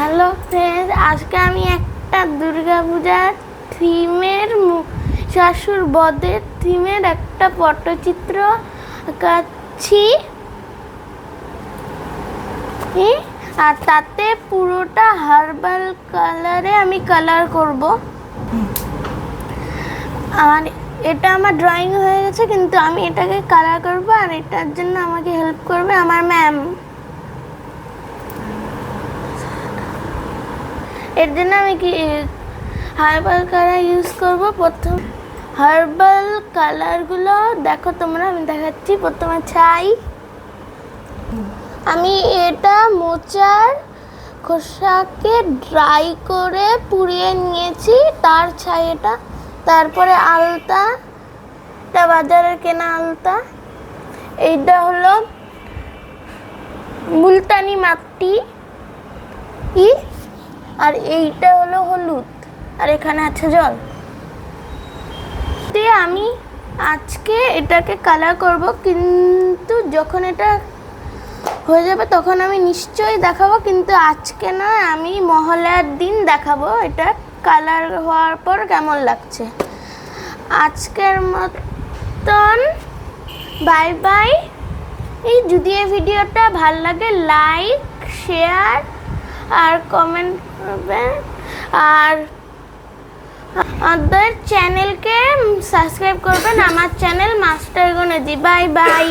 Hello friends, আজকে আমি একটা দুর্গাপূজার থিমের শাশুর বদের থিমের একটা পটচিত্র আঁকাচ্ছি। আর তাতে পুরোটা হার্বাল কালারে আমি কালার করব। আর এটা আমার ড্রয়িং হয়ে গেছে, কিন্তু আমি এটাকে কালার করব। আর এটার জন্য আমাকে হেল্প করবে আমার ম্যাম। এর জন্য আমি কি হার্বাল কালার ইউজ করব। প্রথম হার্বাল কালারগুলো দেখো তোমরা, আমি দেখাচ্ছি। প্রথমে ছাই, আমি এটা মোচার খোসাকে ড্রাই করে পুড়িয়ে নিয়েছি, তার ছাই এটা। তারপরে আলতা, এটা বাজারের কেনা আলতা। এইটা হলো মুলতানি মাটি, আর এইটা হলো হলুদ, আর এখানে আছে জল দিয়ে আমি আজকে এটাকে কালার করব। কিন্তু যখন এটা হয়ে যাবে তখন আমি নিশ্চয়ই দেখাবো, কিন্তু আজকে নয়, আমি মহালয়ার দিন দেখাবো এটা কালার হওয়ার পর কেমন লাগছে। আজকের মতন বাই বাই। যদি এই ভিডিওটা ভালো লাগে লাইক, শেয়ার আর কমেন্ট করবেন, আর আমাদের চ্যানেলকে সাবস্ক্রাইব করবেন, আমার channel master Ganeji. Bye by.